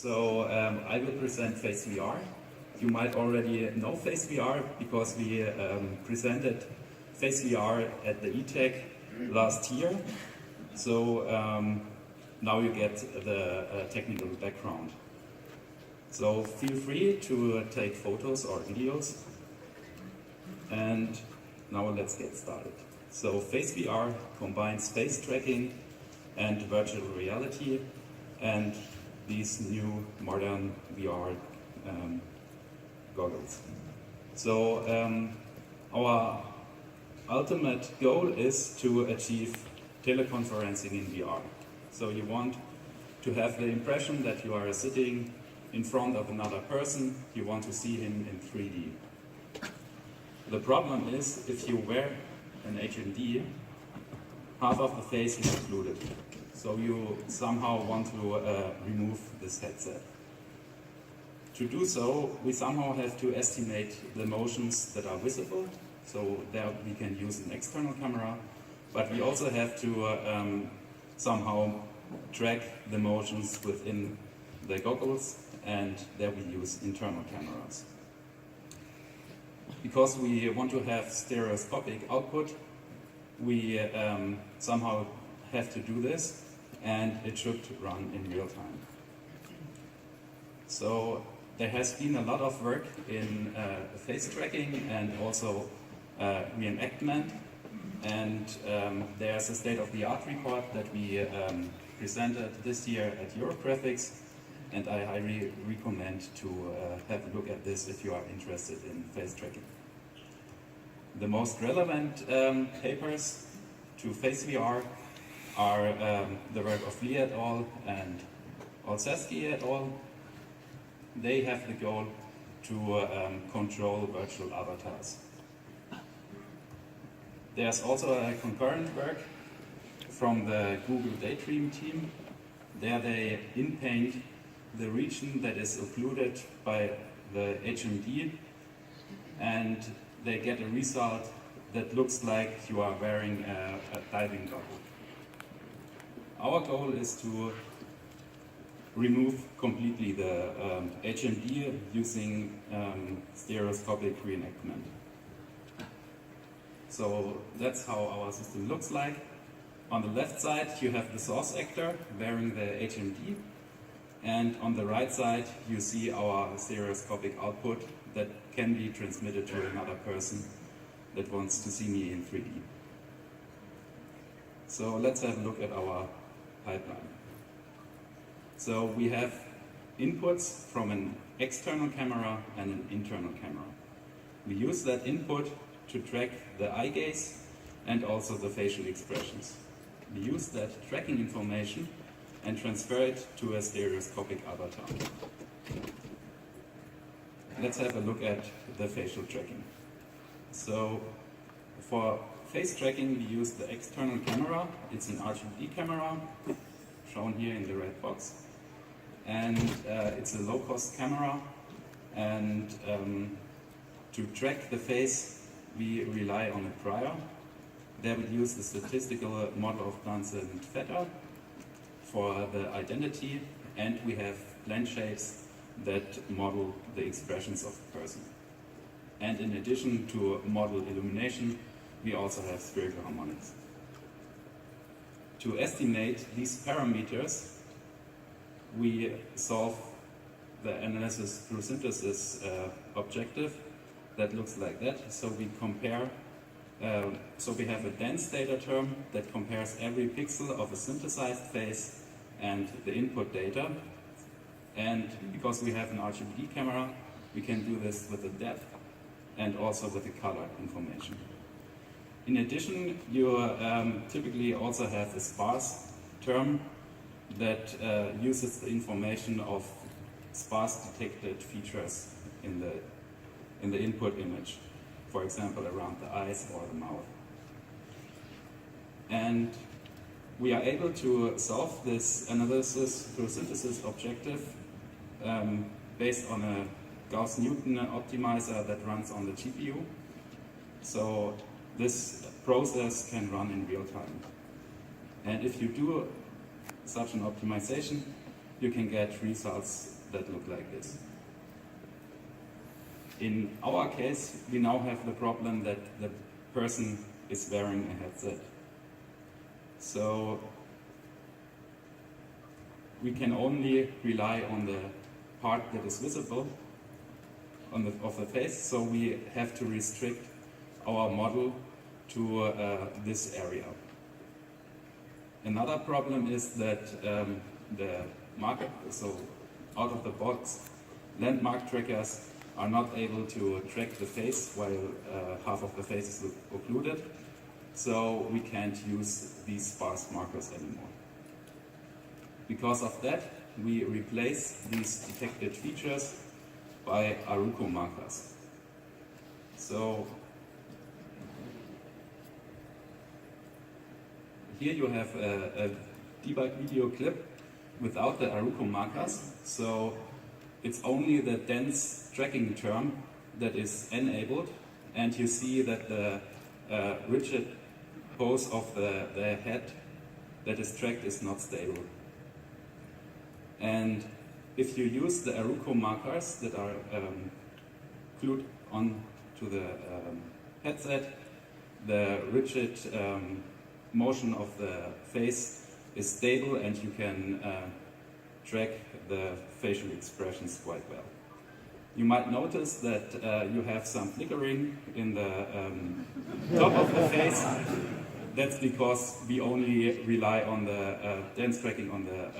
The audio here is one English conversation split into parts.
So I will present FaceVR. You might already know FaceVR because we presented FaceVR at the eTech last year. So now you get the technical background. So feel free to take photos or videos. And now let's get started. So FaceVR combines face tracking and virtual reality and these new modern VR goggles. So our ultimate goal is to achieve teleconferencing in VR. So you want to have the impression that you are sitting in front of another person, you want to see him in 3D. The problem is, if you wear an HMD, half of the face is occluded. So you somehow want to remove this headset. To do so, we somehow have to estimate the motions that are visible. So there we can use an external camera, but we also have to somehow track the motions within the goggles, and there we use internal cameras. Because we want to have stereoscopic output, we somehow have to do this, and it should run in real time. So there has been a lot of work in face tracking and also reenactment, and there's a state-of-the-art report that we presented this year at Eurographics, and I highly recommend to have a look at this if you are interested in face tracking. The most relevant papers to FaceVR are the work of Lee et al. And Olszewski et al. They have the goal to control virtual avatars. There's also a concurrent work from the Google Daydream team. There they in-paint the region that is occluded by the HMD, and they get a result that looks like you are wearing a diving goggle. Our goal is to remove completely the HMD using stereoscopic reenactment. So that's how our system looks like. On the left side you have the source actor wearing the HMD, and on the right side you see our stereoscopic output that can be transmitted to another person that wants to see me in 3D. So let's have a look at our pipeline. So we have inputs from an external camera and an internal camera. We use that input to track the eye gaze and also the facial expressions. We use that tracking information and transfer it to a stereoscopic avatar. Let's have a look at the facial tracking. So for face tracking we use the external camera. It's an RGB camera, shown here in the red box. And it's a low-cost camera, and to track the face we rely on a prior. There we use the statistical model of Glanze and Vetter for the identity, and we have blend shapes that model the expressions of the person. And in addition to model illumination, we also have spherical harmonics. To estimate these parameters, we solve the analysis through synthesis objective that looks like that. So we compare, so we have a dense data term that compares every pixel of a synthesized face and the input data. And because we have an RGB camera, we can do this with the depth and also with the color information. In addition, you typically also have a sparse term that uses the information of sparse detected features in the input image, for example around the eyes or the mouth. And we are able to solve this analysis through synthesis objective based on a Gauss-Newton optimizer that runs on the GPU. So this process can run in real time. And if you do such an optimization, you can get results that look like this. In our case, we now have the problem that the person is wearing a headset. So we can only rely on the part that is visible of the face, so we have to restrict our model to this area. Another problem is that the marker, so out of the box, landmark trackers are not able to track the face while half of the face is occluded, so we can't use these sparse markers anymore. Because of that, we replace these detected features by Aruko markers. So here you have a debug video clip without the Aruko markers. So it's only the dense tracking term that is enabled, and you see that the rigid pose of the head that is tracked is not stable. And if you use the Aruko markers that are glued onto the headset, the rigid motion of the face is stable and you can track the facial expressions quite well. You might notice that you have some flickering in the top of the face. That's because we only rely on the dense tracking on the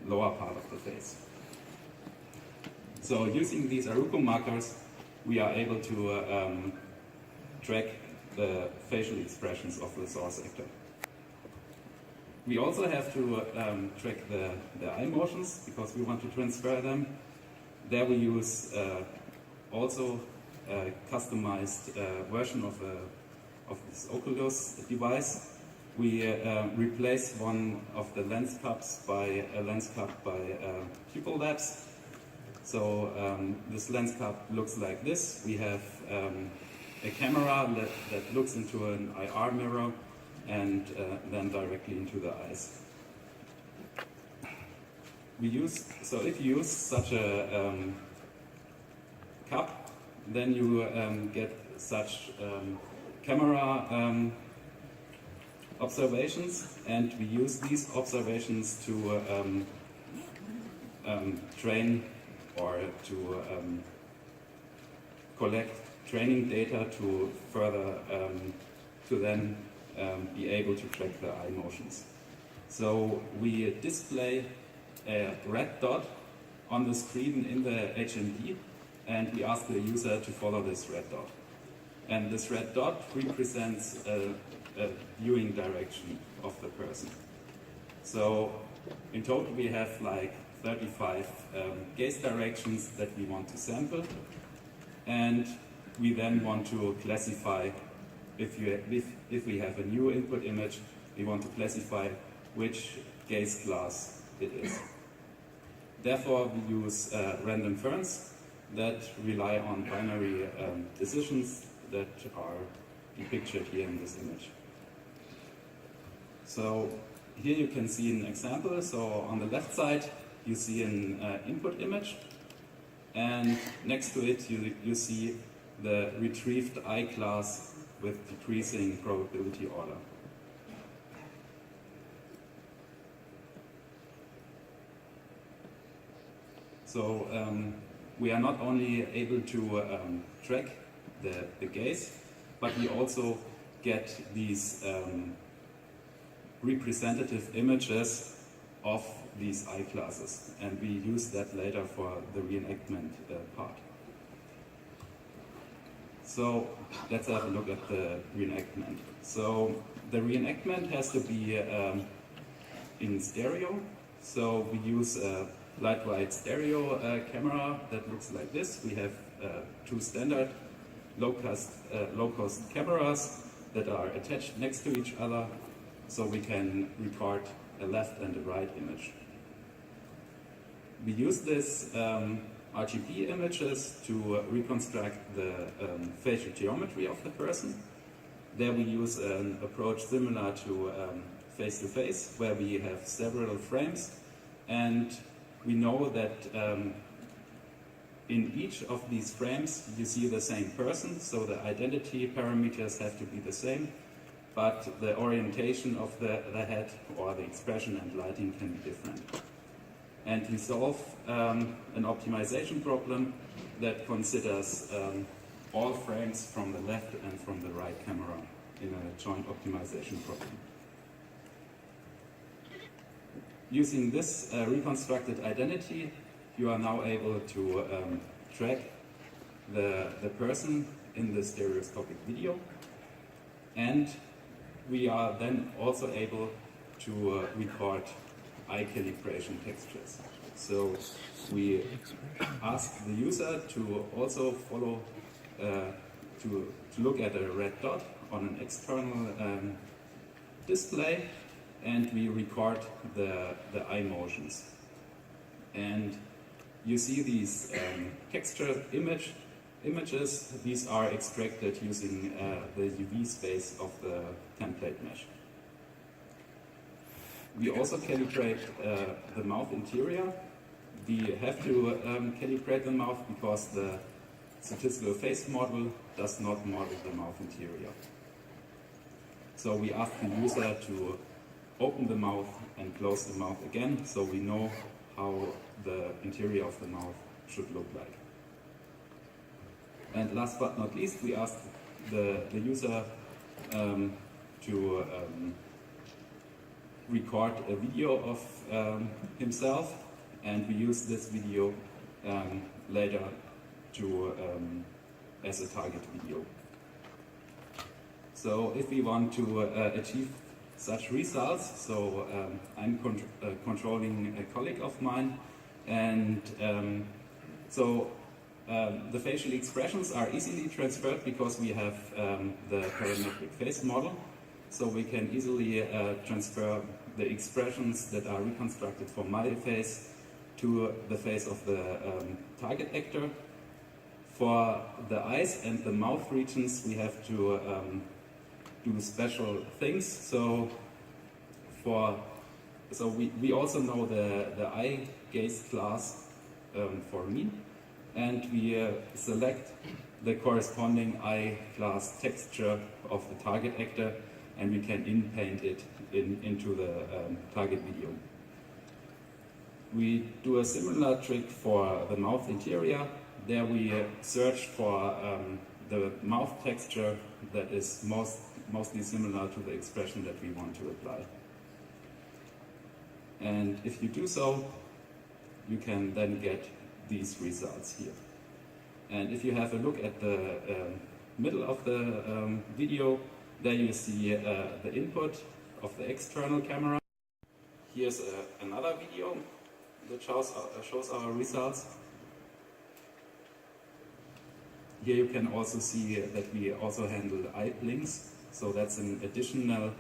lower part of the face. So using these Aruko markers, we are able to track the facial expressions of the source actor. We also have to track the eye motions because we want to transfer them. There we use also a customized version of this Oculus device. We replace one of the lens cups by a lens cup by pupil labs. So this lens cup looks like this. We have a camera that looks into an IR mirror and then directly into the eyes. So if you use such a cup, then you get such camera observations, and we use these observations to train or to collect training data to further to then be able to track the eye motions. So we display a red dot on the screen in the HMD, and we ask the user to follow this red dot. And this red dot represents a viewing direction of the person. So in total we have like 35 gaze directions that we want to sample, and we then want to classify, if we have a new input image, we want to classify which gaze class it is. Therefore we use random ferns that rely on binary decisions that are depicted here in this image. So here you can see an example. So on the left side you see an input image, and next to it you see the retrieved eye class with decreasing probability order. So we are not only able to track the gaze, but we also get these representative images of these eye classes, and we use that later for the reenactment part. So let's have a look at the reenactment. So the reenactment has to be in stereo. So we use a light-wide stereo camera that looks like this. We have two standard low-cost cameras that are attached next to each other, so we can record a left and a right image. We use this RGB images to reconstruct the facial geometry of the person. There we use an approach similar to face-to-face, where we have several frames and we know that in each of these frames you see the same person, so the identity parameters have to be the same, but the orientation of the head or the expression and lighting can be different. And we solve an optimization problem that considers all frames from the left and from the right camera in a joint optimization problem. Using this reconstructed identity, you are now able to track the person in the stereoscopic video, and we are then also able to record eye calibration textures. So we ask the user to also follow, to look at a red dot on an external display, and we record the eye motions. And you see these texture images. These are extracted using the UV space of the template mesh. We also calibrate the mouth interior. We have to calibrate the mouth because the statistical face model does not model the mouth interior. So we ask the user to open the mouth and close the mouth again, so we know how the interior of the mouth should look like. And last but not least, we ask the user to record a video of himself, and we use this video later to as a target video. So if we want to achieve such results, so I'm controlling a colleague of mine, and the facial expressions are easily transferred because we have the parametric face model, so we can easily transfer the expressions that are reconstructed for my face to the face of the target actor. For the eyes and the mouth regions, we have to do special things. So we also know the eye gaze class for me, and we select the corresponding eye class texture of the target actor, and we can in-paint it into the target video. We do a similar trick for the mouth interior. There we search for the mouth texture that is mostly similar to the expression that we want to apply. And if you do so, you can then get these results here. And if you have a look at the middle of the video, there you see the input of the external camera. Here's another video that shows our results. Here you can also see that we also handle eye blinks, so that's an additional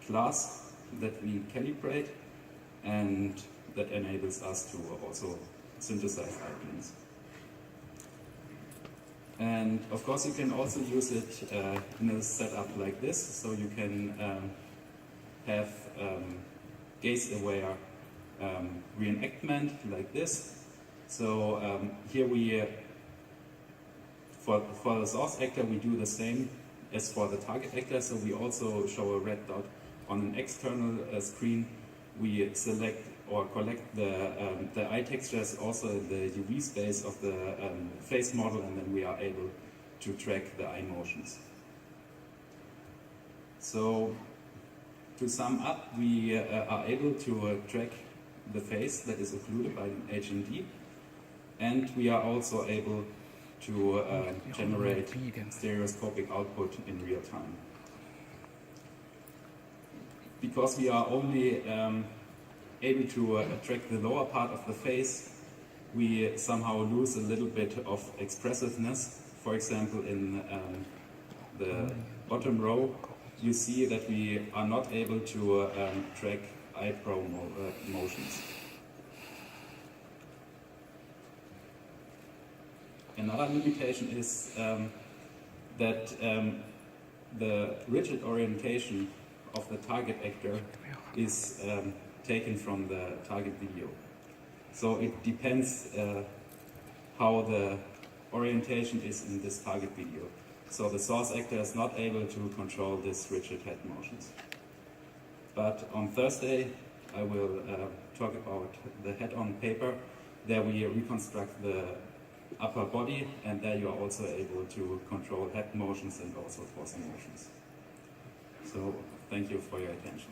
class that we calibrate, and that enables us to also synthesize eye blinks. And of course you can also use it in a setup like this, so you can have gaze-aware reenactment like this. So here we, for the source actor, we do the same as for the target actor, so we also show a red dot on an external screen. We select or collect the eye textures also in the UV space of the face model, and then we are able to track the eye motions. So to sum up, we are able to track the face that is occluded by an HMD, and we are also able to generate stereoscopic output in real time. Because we are only able to track the lower part of the face, we somehow lose a little bit of expressiveness. For example, in the bottom row, you see that we are not able to track eyebrow motions. Another limitation is that the rigid orientation of the target actor is taken from the target video. So it depends how the orientation is in this target video. So the source actor is not able to control these rigid head motions. But on Thursday, I will talk about the head-on paper. There we reconstruct the upper body, and there you are also able to control head motions and also torso motions. So thank you for your attention.